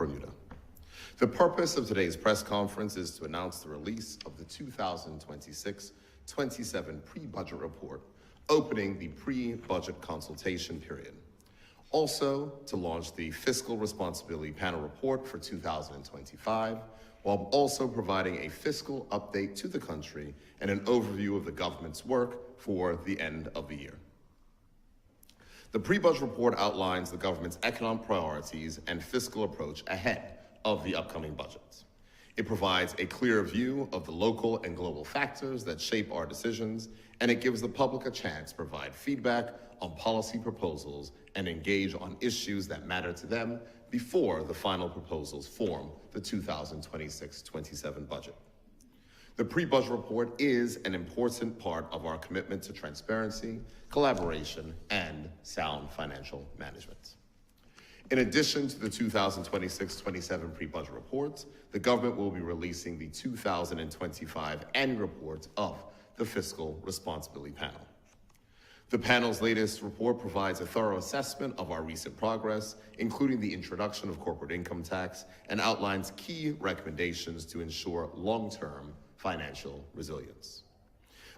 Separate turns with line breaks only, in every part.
Bermuda. The purpose of today's press conference is to announce the release of the 2026-27 pre-budget report, opening the pre-budget consultation period. Also, to launch the Fiscal Responsibility Panel report for 2025, while also providing a fiscal update to the country and an overview of the government's work for the end of the year. The pre-budget report outlines the government's economic priorities and fiscal approach ahead of the upcoming budget. It provides a clear view of the local and global factors that shape our decisions, and it gives the public a chance to provide feedback on policy proposals and engage on issues that matter to them before the final proposals form the 2026-27 budget. The pre-budget report is an important part of our commitment to transparency, collaboration, and sound financial management. In addition to the 2026-27 pre-budget reports, the government will be releasing the 2025 annual report of the Fiscal Responsibility Panel. The panel's latest report provides a thorough assessment of our recent progress, including the introduction of corporate income tax, and outlines key recommendations to ensure long-term financial resilience.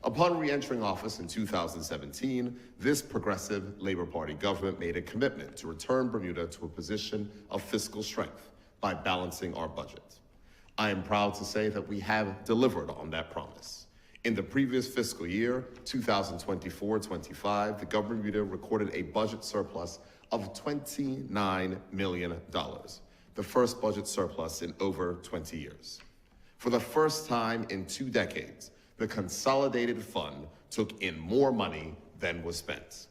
Upon re-entering office in 2017, this progressive Labor Party government made a commitment to return Bermuda to a position of fiscal strength by balancing our budget. I am proud to say that we have delivered on that promise. In the previous fiscal year, 2024-25, the government of Bermuda recorded a budget surplus of $29 million, the first budget surplus in over 20 years. For the first time in 2 decades, the consolidated fund took in more money than was spent.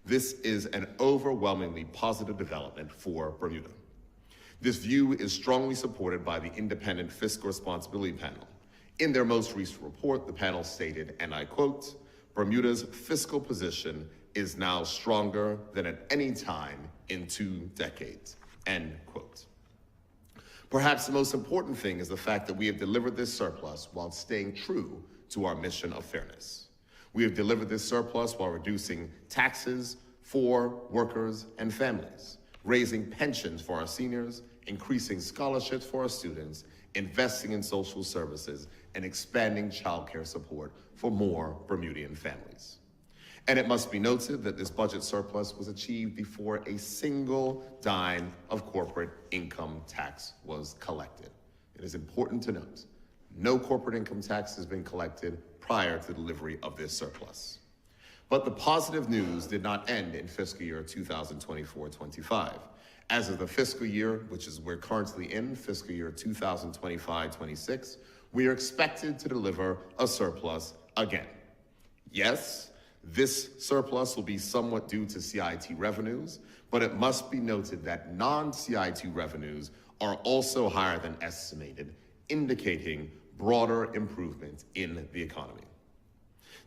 This is an overwhelmingly positive development for Bermuda. This view is strongly supported by the independent Fiscal Responsibility Panel. In their most recent report, the panel stated, and I quote, "Bermuda's fiscal position is now stronger than at any time in 2 decades," end quote. Perhaps the most important thing is the fact that we have delivered this surplus while staying true to our mission of fairness. We have delivered this surplus while reducing taxes for workers and families, raising pensions for our seniors, increasing scholarships for our students, investing in social services, and expanding childcare support for more Bermudian families. And it must be noted that this budget surplus was achieved before a single dime of corporate income tax was collected. It is important to note, no corporate income tax has been collected prior to the delivery of this surplus. But the positive news did not end in fiscal year 2024-25. As of the fiscal year, which is we're currently in, fiscal year 2025-26, we are expected to deliver a surplus again. Yes, this surplus will be somewhat due to CIT revenues, but it must be noted that non-CIT revenues are also higher than estimated, indicating broader improvement in the economy.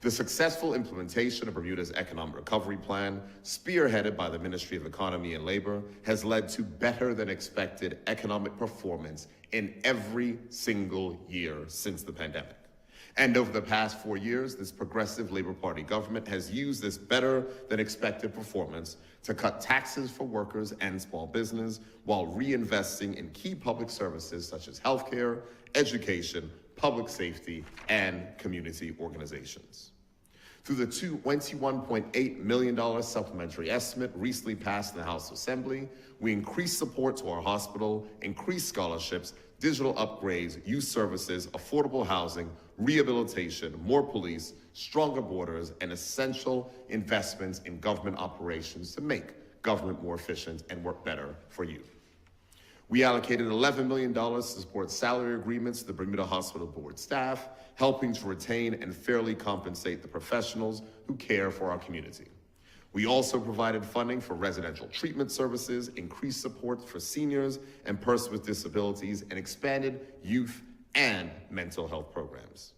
The successful implementation of Bermuda's economic recovery plan, spearheaded by the Ministry of Economy and Labor, has led to better than expected economic performance in every single year since the pandemic. And over the past 4 years, this progressive Labor Party government has used this better than expected performance to cut taxes for workers and small business while reinvesting in key public services such as healthcare, education, public safety, and community organizations. Through the $21.8 million supplementary estimate recently passed in the House Assembly, we increased support to our hospital, increased scholarships, digital upgrades, youth services, affordable housing, rehabilitation, more police, stronger borders, and essential investments in government operations to make government more efficient and work better for you. We allocated $11 million to support salary agreements to the Bermuda Hospital Board staff, helping to retain and fairly compensate the professionals who care for our community. We also provided funding for residential treatment services, increased support for seniors and persons with disabilities, and expanded youth and mental health programs.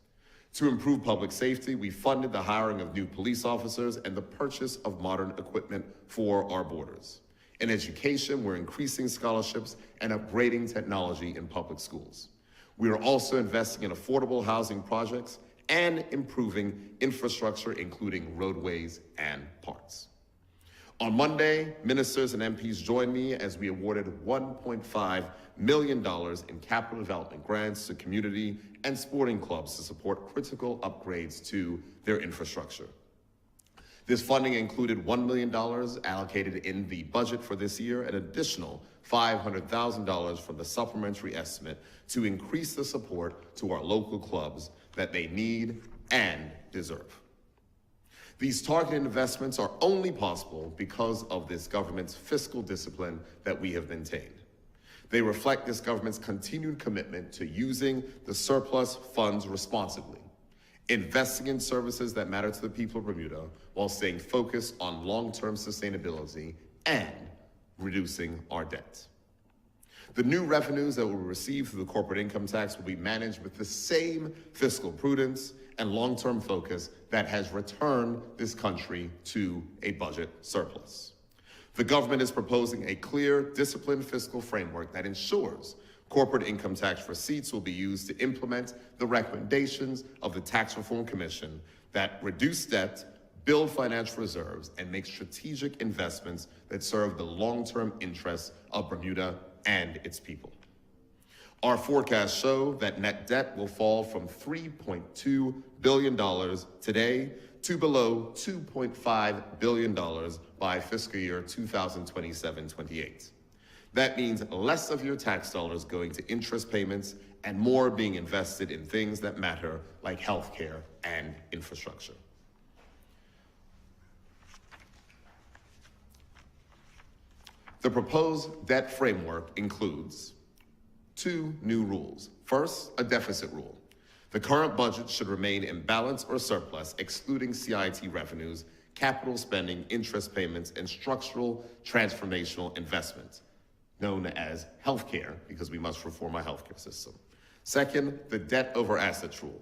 To improve public safety, we funded the hiring of new police officers and the purchase of modern equipment for our borders. In education, we're increasing scholarships and upgrading technology in public schools. We are also investing in affordable housing projects and improving infrastructure, including roadways and parks. On Monday, ministers and MPs joined me as we awarded $1.5 million in capital development grants to community and sporting clubs to support critical upgrades to their infrastructure. This funding included $1 million allocated in the budget for this year, an additional $500,000 from the supplementary estimate to increase the support to our local clubs that they need and deserve. These targeted investments are only possible because of this government's fiscal discipline that we have maintained. They reflect this government's continued commitment to using the surplus funds responsibly, investing in services that matter to the people of Bermuda while staying focused on long-term sustainability and reducing our debt. The new revenues that we'll receive through the corporate income tax will be managed with the same fiscal prudence and long-term focus that has returned this country to a budget surplus. The government is proposing a clear, disciplined fiscal framework that ensures corporate income tax receipts will be used to implement the recommendations of the Tax Reform Commission that reduce debt, build financial reserves, and make strategic investments that serve the long-term interests of Bermuda and its people. Our forecasts show that net debt will fall from $3.2 billion today to below $2.5 billion by fiscal year 2027-28. That means less of your tax dollars going to interest payments and more being invested in things that matter like healthcare and infrastructure. The proposed debt framework includes 2 new rules. First, a deficit rule. The current budget should remain in balance or surplus, excluding CIT revenues, capital spending, interest payments, and structural transformational investments, known as healthcare, because we must reform our healthcare system. Second, the debt over assets rule.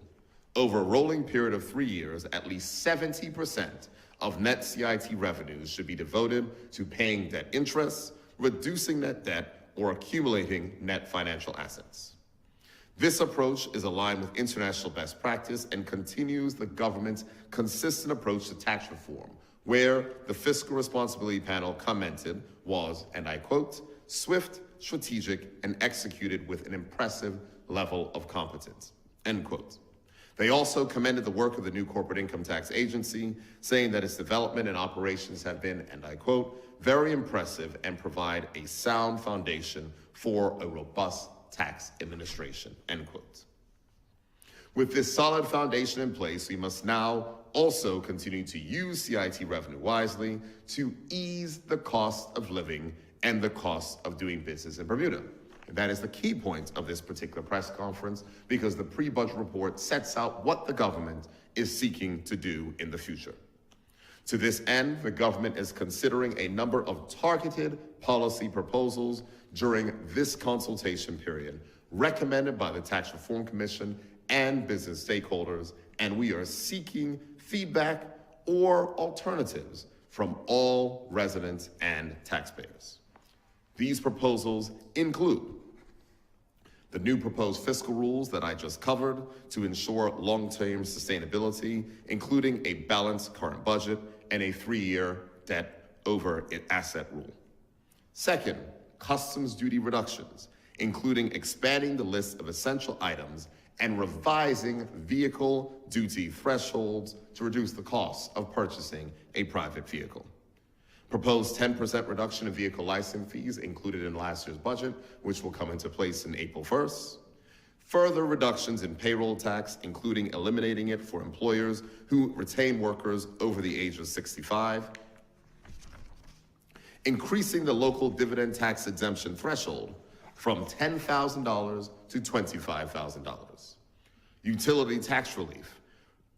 Over a rolling period of 3 years, at least 70% of net CIT revenues should be devoted to paying debt interest, reducing net debt, or accumulating net financial assets. This approach is aligned with international best practice and continues the government's consistent approach to tax reform, where the Fiscal Responsibility Panel commented was, and I quote, swift, strategic, and executed with an impressive level of competence, end quote. They also commended the work of the new Corporate Income Tax Agency, saying that its development and operations have been, and I quote, very impressive and provide a sound foundation for a robust tax administration, end quote. With this solid foundation in place, we must now also continue to use CIT revenue wisely to ease the cost of living and the cost of doing business in Bermuda. And that is the key point of this particular press conference, because the pre-budget report sets out what the government is seeking to do in the future. To this end, the government is considering a number of targeted policy proposals during this consultation period, recommended by the Tax Reform Commission and business stakeholders, and we are seeking feedback or alternatives from all residents and taxpayers. These proposals include the new proposed fiscal rules that I just covered to ensure long-term sustainability, including a balanced current budget and a 3-year debt over asset rule. Second, customs duty reductions, including expanding the list of essential items and revising vehicle duty thresholds to reduce the cost of purchasing a private vehicle. Proposed 10% reduction in vehicle license fees included in last year's budget, which will come into place in April 1st. Further reductions in payroll tax, including eliminating it for employers who retain workers over the age of 65. Increasing the local dividend tax exemption threshold from $10,000 to $25,000. Utility tax relief,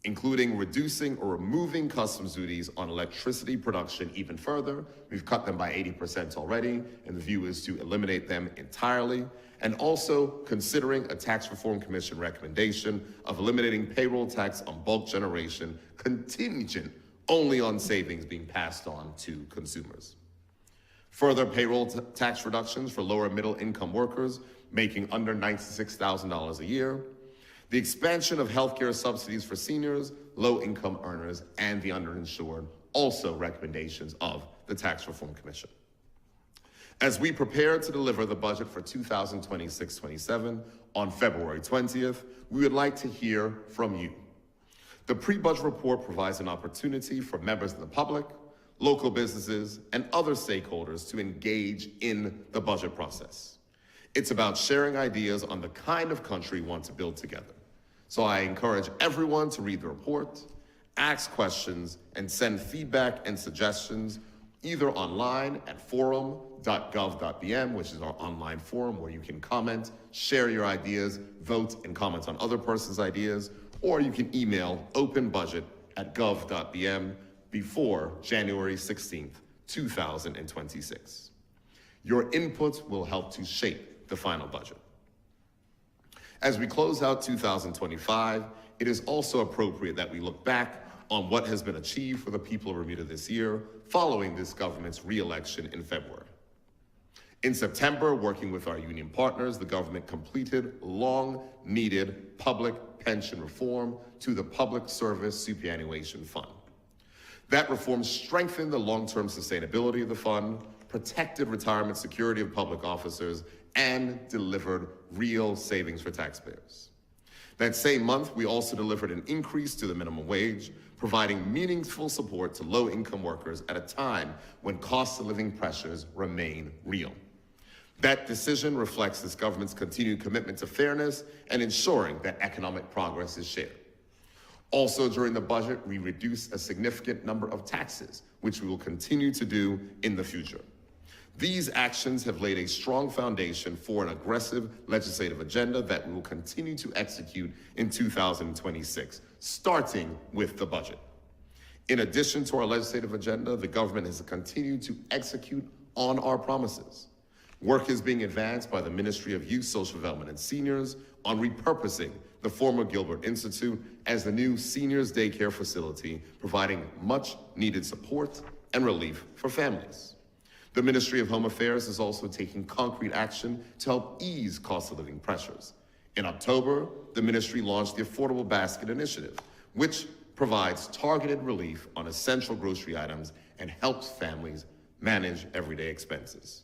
including reducing or removing customs duties on electricity production even further. We've cut them by 80% already, and the view is to eliminate them entirely. And also considering a Tax Reform Commission recommendation of eliminating payroll tax on bulk generation contingent only on savings being passed on to consumers. Further payroll tax reductions for lower middle income workers making under $96,000 a year. The expansion of healthcare subsidies for seniors, low-income earners, and the underinsured, also recommendations of the Tax Reform Commission. As we prepare to deliver the budget for 2026-27 on February 20th, we would like to hear from you. The pre-budget report provides an opportunity for members of the public, local businesses, and other stakeholders to engage in the budget process. It's about sharing ideas on the kind of country we want to build together. So I encourage everyone to read the report, ask questions, and send feedback and suggestions either online at forum.gov.bm, which is our online forum where you can comment, share your ideas, vote, and comment on other person's ideas, or you can email openbudget@gov.bm before January 16th, 2026. Your input will help to shape the final budget. As we close out 2025, it is also appropriate that we look back on what has been achieved for the people of Bermuda this year following this government's re-election in February. In September, working with our union partners, the government completed long-needed public pension reform to the Public Service Superannuation Fund. That reform strengthened the long-term sustainability of the fund, protected retirement security of public officers, and delivered real savings for taxpayers. That same month, we also delivered an increase to the minimum wage, providing meaningful support to low-income workers at a time when cost of living pressures remain real. That decision reflects this government's continued commitment to fairness and ensuring that economic progress is shared. Also, during the budget, we reduced a significant number of taxes, which we will continue to do in the future. These actions have laid a strong foundation for an aggressive legislative agenda that we will continue to execute in 2026, starting with the budget. In addition to our legislative agenda, the government has continued to execute on our promises. Work is being advanced by the Ministry of Youth, Social Development, and Seniors on repurposing the former Gilbert Institute as the new seniors daycare facility, providing much needed support and relief for families. The Ministry of Home Affairs is also taking concrete action to help ease cost of living pressures. In October, the ministry launched the Affordable Basket Initiative, which provides targeted relief on essential grocery items and helps families manage everyday expenses.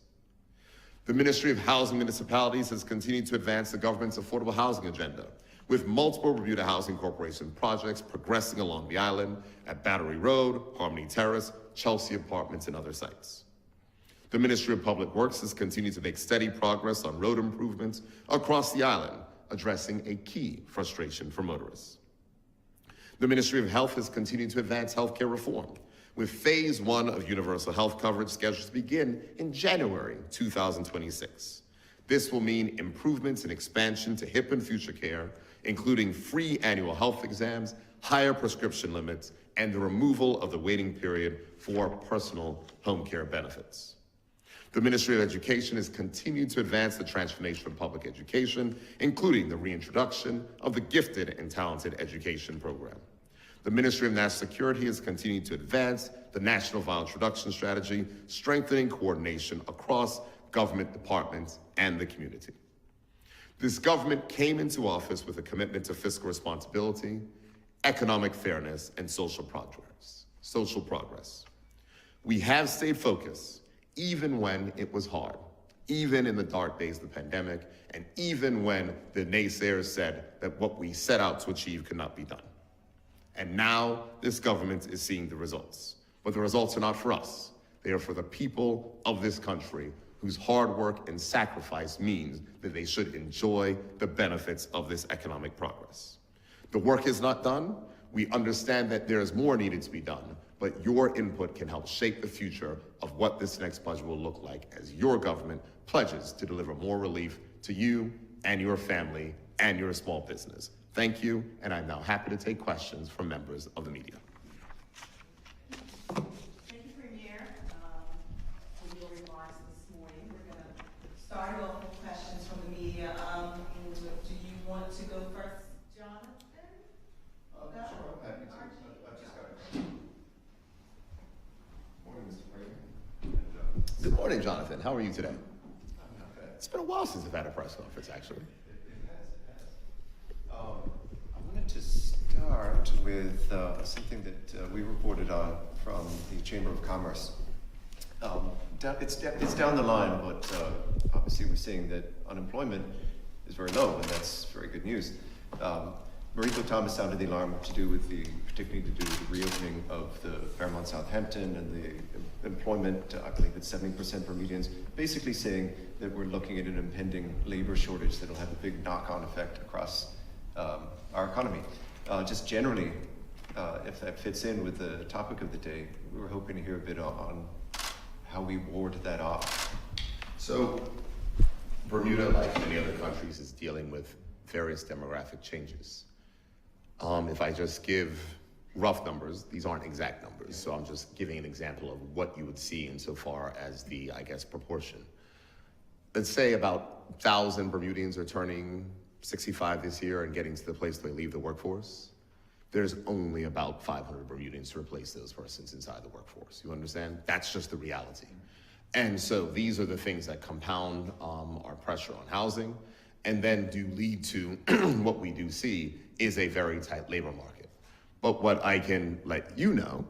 The Ministry of Housing and Municipalities has continued to advance the government's affordable housing agenda, with multiple Bermuda Housing Corporation projects progressing along the island at Battery Road, Harmony Terrace, Chelsea Apartments, and other sites. The Ministry of Public Works has continued to make steady progress on road improvements across the island, addressing a key frustration for motorists. The Ministry of Health has continued to advance healthcare reform, with Phase 1 of universal health coverage scheduled to begin in January 2026. This will mean improvements and expansion to hip and future care, including free annual health exams, higher prescription limits, and the removal of the waiting period for personal home care benefits. The Ministry of Education has continued to advance the transformation of public education, including the reintroduction of the Gifted and Talented Education Program. The Ministry of National Security has continued to advance the National Violence Reduction Strategy, strengthening coordination across government departments and the community. This government came into office with a commitment to fiscal responsibility, economic fairness, and social progress. We have stayed focused, even when it was hard, even in the dark days of the pandemic, and even when the naysayers said that what we set out to achieve could not be done. And now this government is seeing the results. But the results are not for us. They are for the people of this country whose hard work and sacrifice means that they should enjoy the benefits of this economic progress. The work is not done. We understand that there is more needed to be done, but your input can help shape the future of what this next budget will look like as your government pledges to deliver more relief to you and your family and your small business. Thank you, and I'm now happy to take questions from members of the media.
Thank you, Premier, for your remarks this morning. We're going to start off with questions from the media. Do you want to go first, Jonathan?
Sure, I'm happy to. I've just got it. Morning, Mr. Premier. Good morning, Jonathan. How are you today?
I'm not bad.
It's been a while since I've had a press conference, actually.
It has. I wanted to start start with something that we reported on from the Chamber of Commerce. It's down the line, but obviously we're seeing that unemployment is very low, and that's very good news. Mariko Thomas sounded the alarm particularly to do with the reopening of the Fairmont Southampton and the employment, I believe it's 70% Bermudians, basically saying that we're looking at an impending labor shortage that will have a big knock-on effect across our economy. Just generally, if that fits in with the topic of the day, we were hoping to hear a bit on how we ward that off.
So, Bermuda, like many other countries, is dealing with various demographic changes. If I just give rough numbers, these aren't exact numbers, so I'm just giving an example of what you would see insofar as the, I guess, proportion. Let's say about 1,000 Bermudians are turning 65 this year and getting to the place where they leave the workforce. There's only about 500 Bermudians to replace those persons inside the workforce. You understand? That's just the reality. And so these are the things that compound our pressure on housing and then do lead to what we do see is a very tight labor market. But what I can let you know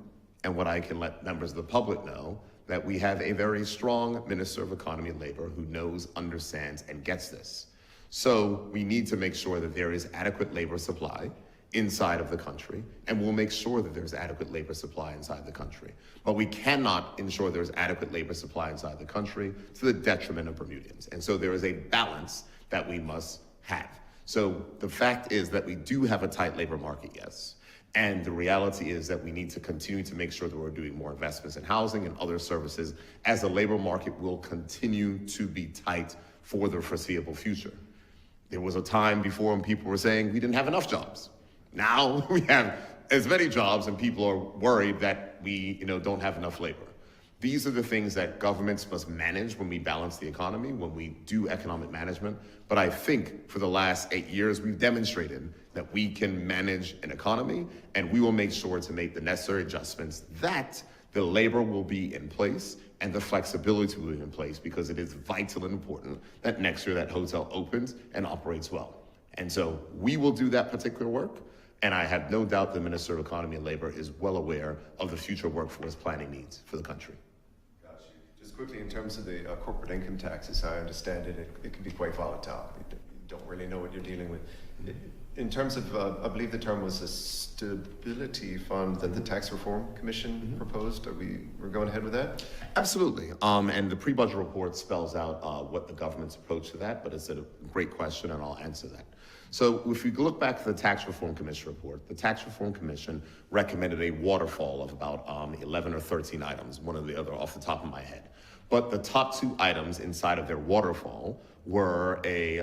and what I can let members of the public know, that we have a very strong Minister of Economy and Labor who knows, understands, and gets this. So we need to make sure that there is adequate labor supply inside of the country, and we'll make sure that there's adequate labor supply inside the country. But we cannot ensure there's adequate labor supply inside the country to the detriment of Bermudians. And so there is a balance that we must have. So the fact is that we do have a tight labor market, yes. And the reality is that we need to continue to make sure that we're doing more investments in housing and other services as the labor market will continue to be tight for the foreseeable future. There was a time before when people were saying we didn't have enough jobs. Now we have as many jobs and people are worried that we don't have enough labor. These are the things that governments must manage when we balance the economy, when we do economic management. But I think for the last 8 years, we've demonstrated that we can manage an economy, and we will make sure to make the necessary adjustments that the labor will be in place and the flexibility will be in place, because it is vital and important that next year that hotel opens and operates well. And so we will do that particular work. And I have no doubt the Minister of Economy and Labor is well aware of the future workforce planning needs for the country.
Got you. Just quickly, in terms of the corporate income taxes, I understand it can be quite volatile. You don't really know what you're dealing with. In terms of, I believe the term was a stability fund that the Tax Reform Commission proposed. We're going ahead with that?
Absolutely. And the pre-budget report spells out what the government's approach to that, but it's a great question and I'll answer that. So if you look back to the Tax Reform Commission report, the Tax Reform Commission recommended a waterfall of about 11 or 13 items, one or the other off the top of my head. But the top 2 items inside of their waterfall were a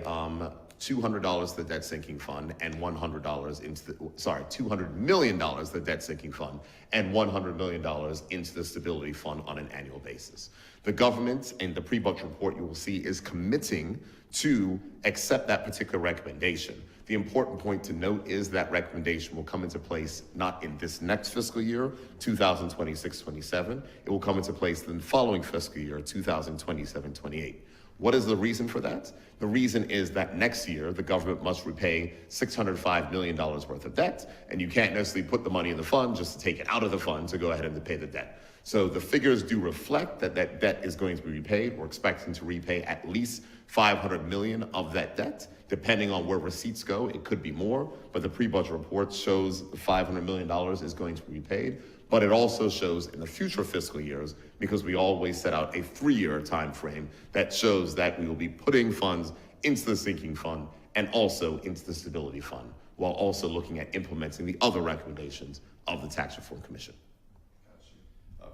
$200 to the debt sinking fund and $200 million to the debt sinking fund and $100 million into the stability fund on an annual basis. The government in the pre-budget report you will see is committing to accept that particular recommendation. The important point to note is that recommendation will come into place not in this next fiscal year, 2026-27. It will come into place in the following fiscal year, 2027-28. What is the reason for that? The reason is that next year, the government must repay $605 million worth of debt, and you can't necessarily put the money in the fund just to take it out of the fund to go ahead and to pay the debt. So the figures do reflect that that debt is going to be repaid. We're expecting to repay at least $500 million of that debt. Depending on where receipts go, it could be more, but the pre-budget report shows the $500 million is going to be repaid. But it also shows in the future fiscal years, because we always set out a 3-year time frame that shows that we will be putting funds into the sinking fund and also into the stability fund, while also looking at implementing the other recommendations of the Tax Reform Commission.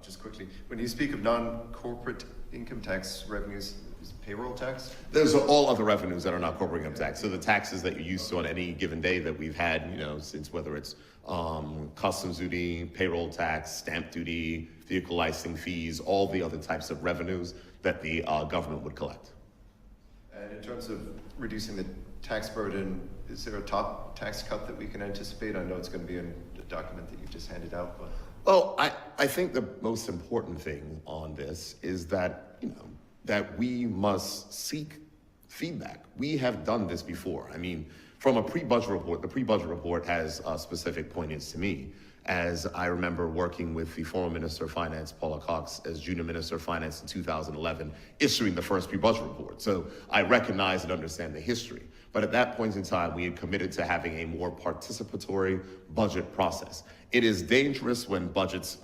Just quickly, when you speak of non-corporate income tax revenues, is payroll tax?
Those are all other revenues that are not corporate income tax. So the taxes that you're used to on any given day that we've had, since whether it's customs duty, payroll tax, stamp duty, vehicle licensing fees, all the other types of revenues that the government would collect.
And in terms of reducing the tax burden, is there a top tax cut that we can anticipate? I know it's going to be in the document that you just handed out, but...
Well, I think the most important thing on this is that, that we must seek feedback. We have done this before. I mean, From a pre-budget report, the pre-budget report has specific poignance to me, as I remember working with the former Minister of Finance, Paula Cox, as Junior Minister of Finance in 2011, issuing the first pre-budget report. So I recognize and understand the history. But at that point in time, we had committed to having a more participatory budget process. It is dangerous when budgets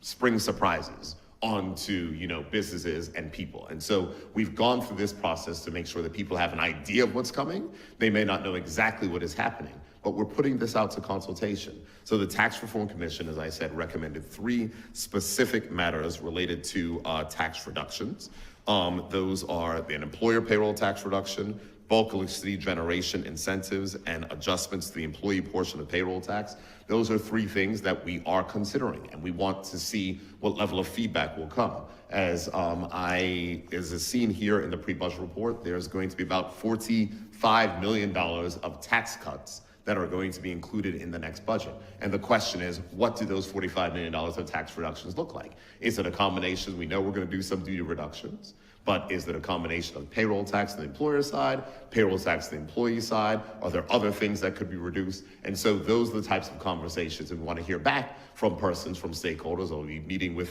spring surprises onto, businesses and people. And so we've gone through this process to make sure that people have an idea of what's coming. They may not know exactly what is happening, but we're putting this out to consultation. So the Tax Reform Commission, as I said, recommended 3 specific matters related to tax reductions. Those are an employer payroll tax reduction, bulk electricity generation incentives, and adjustments to the employee portion of payroll tax. Those are 3 things that we are considering, and we want to see what level of feedback will come. As is seen here in the pre-budget report, there's going to be about $45 million of tax cuts that are going to be included in the next budget. And the question is, what do those $45 million of tax reductions look like? Is it a combination? We know we're going to do some duty reductions, but is it a combination of payroll tax on the employer side, payroll tax on the employee side? Are there other things that could be reduced? And so those are the types of conversations we want to hear back from persons, from stakeholders.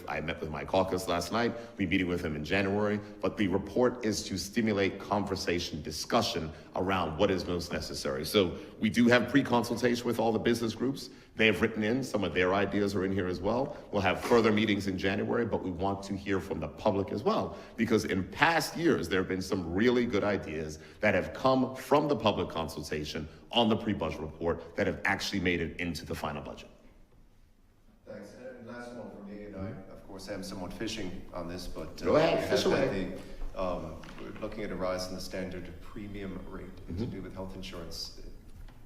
I met with my caucus last night, we'll be meeting with him in January, but the report is to stimulate conversation, discussion around what is most necessary. So we do have pre-consultation with all the business groups. They have written in, some of their ideas are in here as well. We'll have further meetings in January, but we want to hear from the public as well, because in past years, there have been some really good ideas that have come from the public consultation on the pre-budget report that have actually made it into the final budget.
Thanks. And last one for me, and I, of course, am somewhat fishing on this, but
Go ahead, fish away.
We're looking at a rise in the standard premium rate to do with health insurance.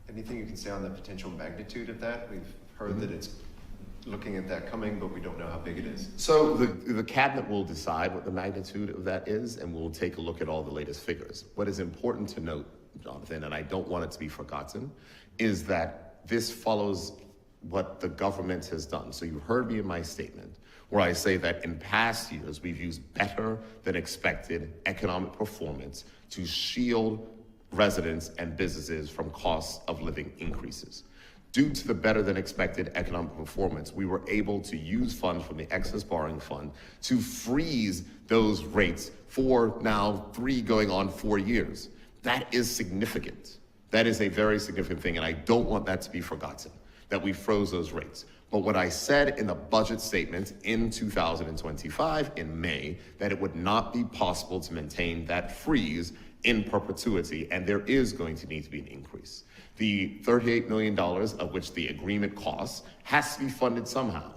Anything you can say on the potential magnitude of that? We've heard that it's looking at that coming, but we don't know how big it is.
So the cabinet will decide what the magnitude of that is, and we'll take a look at all the latest figures. What is important to note, Jonathan, and I don't want it to be forgotten, is that this follows what the government has done. So you heard me in my statement where I say that in past years, we've used better than expected economic performance to shield residents and businesses from costs of living increases. Due to the better than expected economic performance, we were able to use funds from the excess borrowing fund to freeze those rates for now 3 going on 4 years. That is significant. That is a very significant thing, and I don't want that to be forgotten, that we froze those rates. But what I said in the budget statement in 2025 in May, that it would not be possible to maintain that freeze in perpetuity, and there is going to need to be an increase. The $38 million of which the agreement costs has to be funded somehow.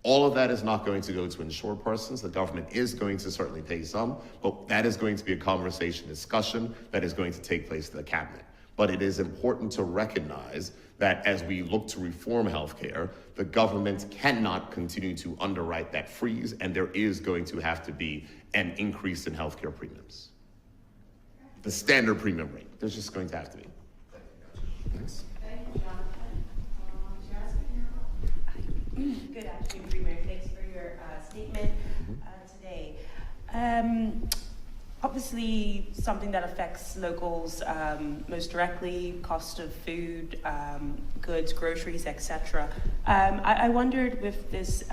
All of that is not going to go to insured persons. The government is going to certainly pay some, but that is going to be a conversation, discussion that is going to take place in the cabinet. But it is important to recognize that as we look to reform healthcare, the government cannot continue to underwrite that freeze, and there is going to have to be an increase in healthcare premiums. The standard premium rate, there's just going to have to be. Thanks.
Thank you, Jonathan. Jasmine,
Good afternoon, Premier. Thanks for your statement today. Obviously, something that affects locals most directly, cost of food, goods, groceries, etc. I wondered with this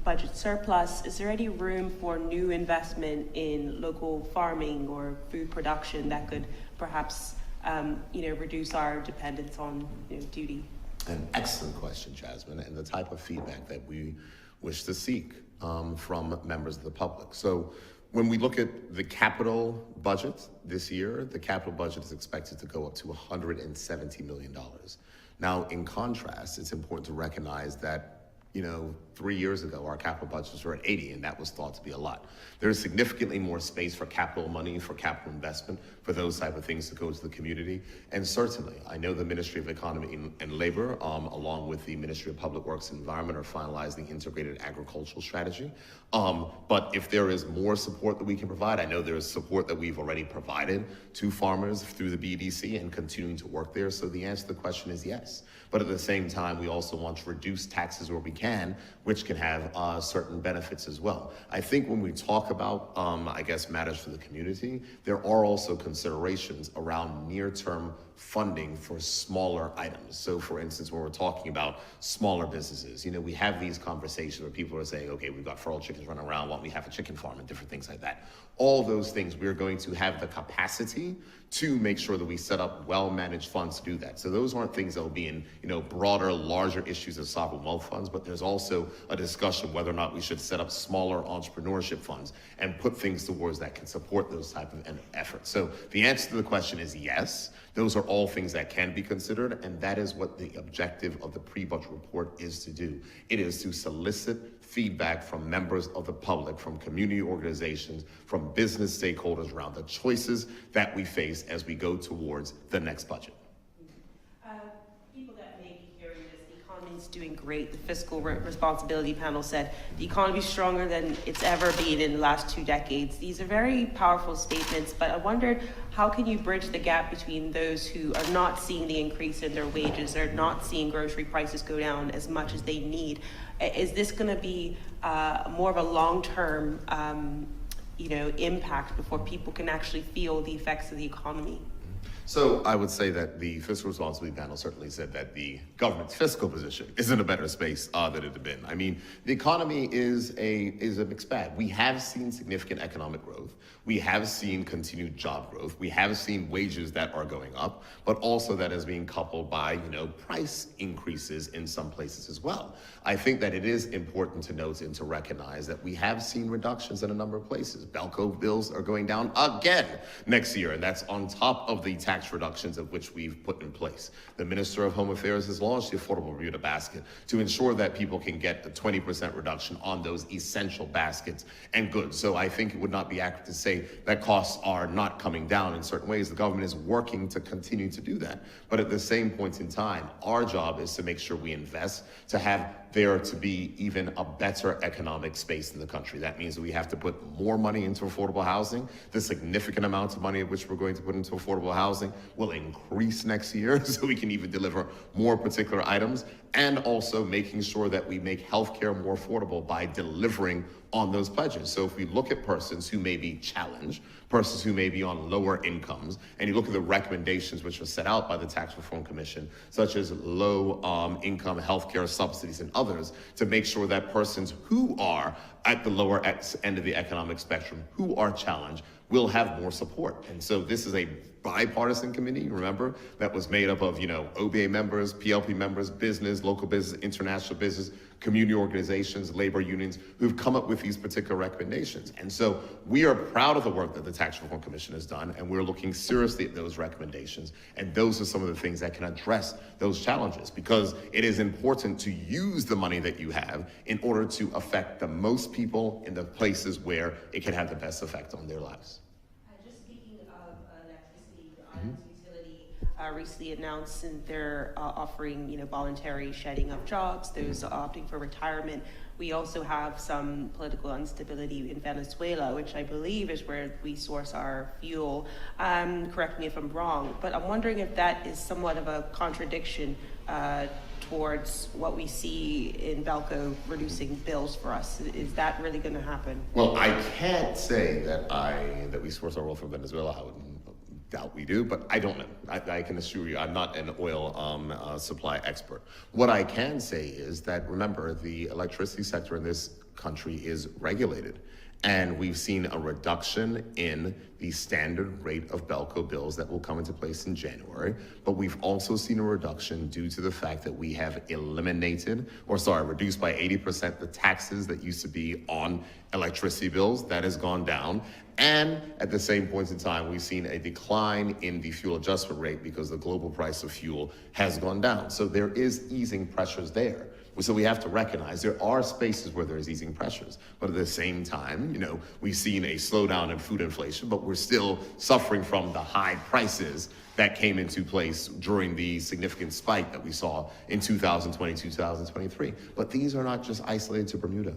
budget surplus, is there any room for new investment in local farming or food production that could perhaps reduce our dependence on duty?
An excellent question, Jasmine, and the type of feedback that we wish to seek from members of the public. So when we look at the capital budget this year, the capital budget is expected to go up to $170 million. Now, in contrast, it's important to recognize that 3 years ago, our capital budgets were at 80, and that was thought to be a lot. There's significantly more space for capital money, for capital investment, for those type of things to go to the community. And certainly, I know the Ministry of Economy and Labor, along with the Ministry of Public Works and Environment, are finalizing the integrated agricultural strategy. But if there is more support that we can provide, I know there is support that we've already provided to farmers through the BDC and continuing to work there. So the answer to the question is yes. But at the same time, we also want to reduce taxes where we can can, which can have certain benefits as well. I think when we talk about, I guess, matters for the community, there are also considerations around near-term funding for smaller items. So for instance, when we're talking about smaller businesses, we have these conversations where people are saying, okay, we've got feral chickens running around, why don't we have a chicken farm and different things like that. All those things, we're going to have the capacity to make sure that we set up well-managed funds to do that. So those aren't things that will be in, broader, larger issues of sovereign wealth funds, but there's also a discussion whether or not we should set up smaller entrepreneurship funds and put things towards that can support those type of efforts. So the answer to the question is yes. Those are all things that can be considered, and that is what the objective of the pre-budget report is to do. It is to solicit feedback from members of the public, from community organizations, from business stakeholders around the choices that we face as we go towards the next budget.
People that may be hearing this, the economy is doing great. The fiscal responsibility panel said the economy is stronger than it's ever been in the last 2 decades. These are very powerful statements, but I wondered, how can you bridge the gap between those who are not seeing the increase in their wages, are not seeing grocery prices go down as much as they need? Is this going to be more of a long-term, impact before people can actually feel the effects of the economy?
So I would say that the fiscal responsibility panel certainly said that the government's fiscal position is in a better space than it had been. I mean, the economy is a mixed bag. We have seen significant economic growth. We have seen continued job growth. We have seen wages that are going up, but also that is being coupled by, price increases in some places as well. I think that it is important to note and to recognize that we have seen reductions in a number of places. Belco bills are going down again next year, and that's on top of the tax reductions of which we've put in place. The Minister of Home Affairs has launched the Affordable Bermuda basket to ensure that people can get the 20% reduction on those essential baskets and goods. So I think it would not be accurate to say that costs are not coming down in certain ways. The government is working to continue to do that. But at the same point in time, our job is to make sure we invest to have there to be even a better economic space in the country. That means that we have to put more money into affordable housing. The significant amounts of money of which we're going to put into affordable housing will increase next year so we can even deliver more particular items, and also making sure that we make healthcare more affordable by delivering on those pledges. So if we look at persons who may be challenged, persons who may be on lower incomes, and you look at the recommendations which were set out by the Tax Reform Commission, such as low income healthcare subsidies and others, to make sure that persons who are at the lower end of the economic spectrum, who are challenged, will have more support. And so this is a bipartisan committee, remember, that was made up of, OBA members, PLP members, business, local business, international business, community organizations, labor unions, who've come up with these particular recommendations. And so we are proud of the work that the Tax Reform Commission has done, and we're looking seriously at those recommendations. And those are some of the things that can address those challenges, because it is important to use the money that you have in order to affect the most people in the places where it can have the best effect on their lives.
Just speaking of electricity, the Islands Utility recently announced that they're offering, voluntary shedding of jobs, those opting for retirement. We also have some political instability in Venezuela, which I believe is where we source our fuel. Correct me if I'm wrong, but I'm wondering if that is somewhat of a contradiction towards what we see in Belco reducing bills for us. Is that really going to happen?
Well, I can't say that we source our oil from Venezuela. I would doubt we do, but I don't know. I can assure you I'm not an oil supply expert. What I can say is that, remember, the electricity sector in this country is regulated. And we've seen a reduction in the standard rate of Belco bills that will come into place in January. But we've also seen a reduction due to the fact that we have reduced by 80% the taxes that used to be on electricity bills. That has gone down. And at the same point in time, we've seen a decline in the fuel adjustment rate because the global price of fuel has gone down. So there is easing pressures there. So we have to recognize there are spaces where there's easing pressures, but at the same time, we've seen a slowdown in food inflation, but we're still suffering from the high prices that came into place during the significant spike that we saw in 2020, 2023. But these are not just isolated to Bermuda.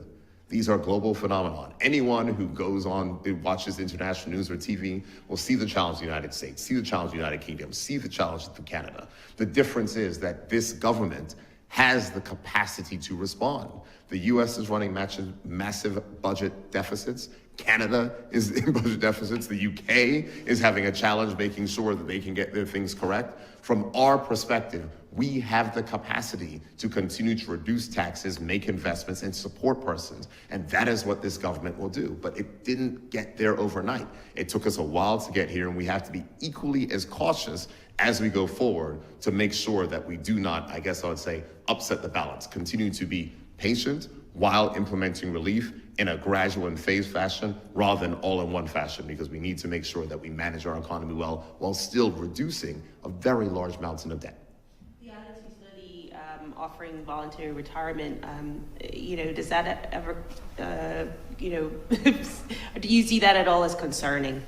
These are global phenomenon. Anyone who goes on, who watches international news or TV, will see the challenge of the United States, see the challenge of the United Kingdom, see the challenge of Canada. The difference is that this government has the capacity to respond. The U.S. is running massive budget deficits. Canada is in budget deficits. The UK is having a challenge making sure that they can get their things correct. From our perspective, we have the capacity to continue to reduce taxes, make investments, and support persons. And that is what this government will do. But it didn't get there overnight. It took us a while to get here, and we have to be equally as cautious as we go forward to make sure that we do not, I guess I would say, upset the balance. Continue to be patient while implementing relief in a gradual and phased fashion rather than all in one fashion, because we need to make sure that we manage our economy well while still reducing a very large mountain of debt.
The attitude study offering voluntary retirement, does that ever, do you see that at all as concerning?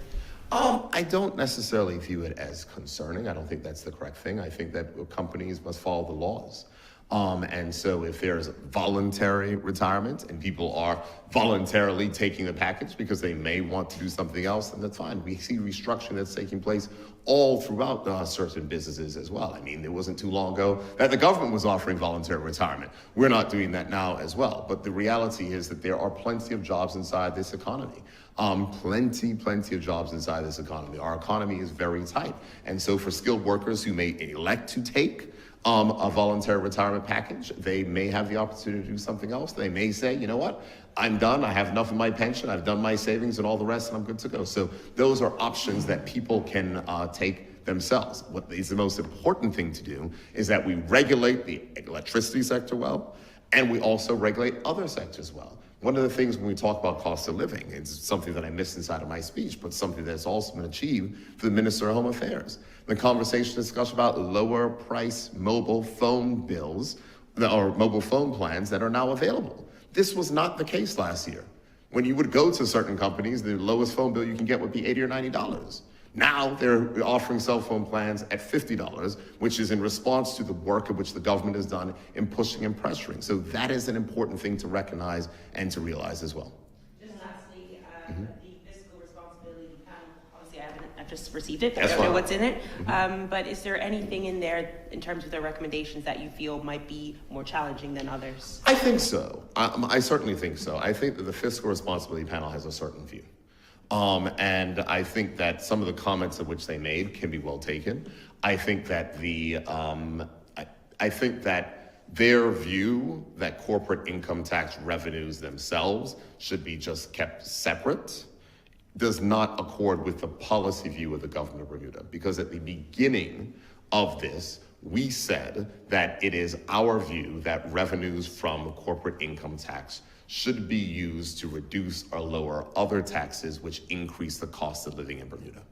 I don't necessarily view it as concerning. I don't think that's the correct thing. I think that companies must follow the laws. And so if there's voluntary retirement and people are voluntarily taking the package because they may want to do something else, then that's fine. We see restructuring that's taking place all throughout certain businesses as well. I mean, it wasn't too long ago that the government was offering voluntary retirement. We're not doing that now as well. But the reality is that there are plenty of jobs inside this economy. Plenty of jobs inside this economy. Our economy is very tight. And so for skilled workers who may elect to take a voluntary retirement package, they may have the opportunity to do something else. They may say, you know what, I'm done. I have enough of my pension. I've done my savings and all the rest, and I'm good to go. So those are options that people can take themselves. What is the most important thing to do is that we regulate the electricity sector well, and we also regulate other sectors well. One of the things when we talk about cost of living, it's something that I missed inside of my speech, but something that's also been achieved for the Minister of Home Affairs. The conversation discussion about lower price mobile phone bills or mobile phone plans that are now available. This was not the case last year. When you would go to certain companies, the lowest phone bill you can get would be $80 or $90. Now they're offering cell phone plans at $50, which is in response to the work of which the government has done in pushing and pressuring. So that is an important thing to recognize and to realize as well.
Just lastly, the fiscal responsibility panel, obviously I've just received it, I
That's
don't know
fine.
what's in it. But is there anything in there in terms of their recommendations that you feel might be more challenging than others?
I think so. I certainly think so. I think that the fiscal responsibility panel has a certain view. And I think that some of the comments of which they made can be well taken. I think that I think that their view that corporate income tax revenues themselves should be just kept separate does not accord with the policy view of the government of Bermuda. Because at the beginning of this, we said that it is our view that revenues from corporate income tax should be used to reduce or lower other taxes which increase the cost of living in Bermuda.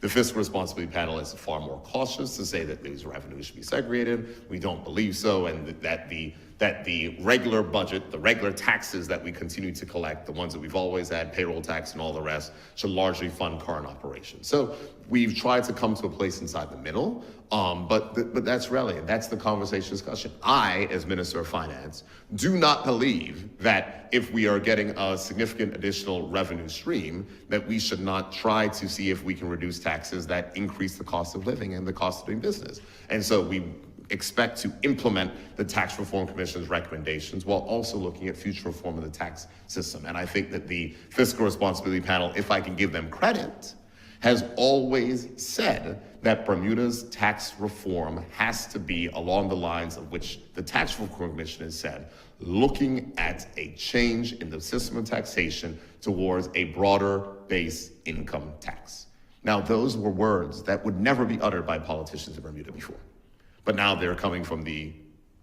The Fiscal Responsibility Panel is far more cautious to say that these revenues should be segregated. We don't believe so, and that the regular budget, the regular taxes that we continue to collect, the ones that we've always had, payroll tax and all the rest, should largely fund current operations. So we've tried to come to a place inside the middle, but that's really, that's the conversation discussion. I, as Minister of Finance, do not believe that if we are getting a significant additional revenue stream, that we should not try to see if we can reduce taxes that increase the cost of living and the cost of doing business. And so we expect to implement the Tax Reform Commission's recommendations while also looking at future reform of the tax system. And I think that the Fiscal Responsibility Panel, if I can give them credit, has always said that Bermuda's tax reform has to be along the lines of which the Tax Reform Commission has said, looking at a change in the system of taxation towards a broader base income tax. Now, those were words that would never be uttered by politicians in Bermuda before. But now they're coming from the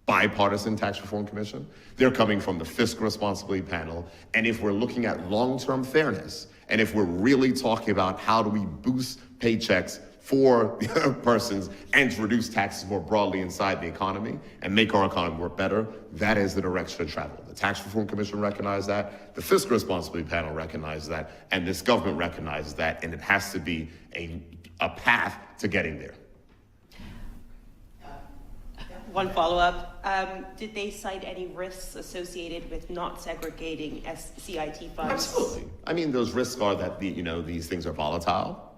Bipartisan Tax Reform Commission. They're coming from the Fiscal Responsibility Panel. And if we're looking at long-term fairness, and if we're really talking about how do we boost paychecks for persons and to reduce taxes more broadly inside the economy and make our economy work better, that is the direction to travel. The Tax Reform Commission recognized that, the Fiscal Responsibility Panel recognized that, and this government recognizes that, and it has to be a path to getting there.
One follow-up, did they cite any risks associated with not segregating CIT funds?
Absolutely. I mean, those risks are that these things are volatile,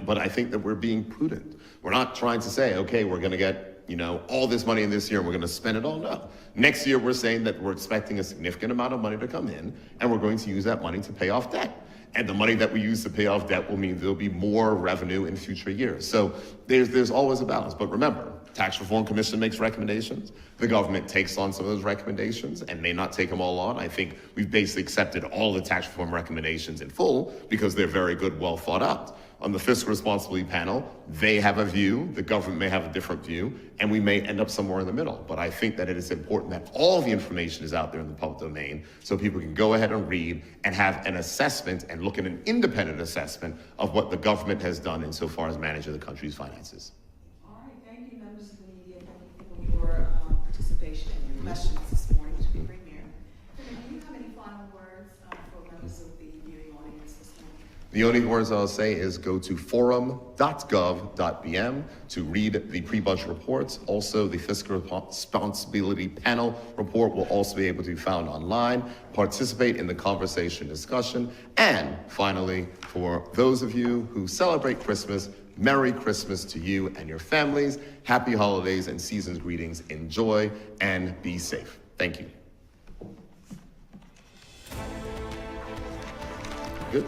but I think that we're being prudent. We're not trying to say, okay, we're going to get all this money in this year and we're going to spend it all. No. Next year, we're saying that we're expecting a significant amount of money to come in, and we're going to use that money to pay off debt. And the money that we use to pay off debt will mean there'll be more revenue in future years. So there's always a balance. But remember, Tax Reform Commission makes recommendations. The government takes on some of those recommendations and may not take them all on. I think we've basically accepted all the tax reform recommendations in full because they're very good, well thought out. On the fiscal responsibility panel, they have a view, the government may have a different view, and we may end up somewhere in the middle. But I think that it is important that all the information is out there in the public domain so people can go ahead and read and have an assessment and look at an independent assessment of what the government has done insofar as managing the country's finances.
All right, thank you, members of the media. Thank you for your participation and your questions this morning to the Premier. Premier, do you have any final words for members of the viewing audience this morning?
The only words I'll say is go to forum.gov.bm to read the pre-budget reports. Also, the Fiscal Responsibility Panel report will also be able to be found online. Participate in the conversation discussion. And finally, for those of you who celebrate Christmas, Merry Christmas to you and your families. Happy holidays and season's greetings. Enjoy and be safe. Thank you. Good.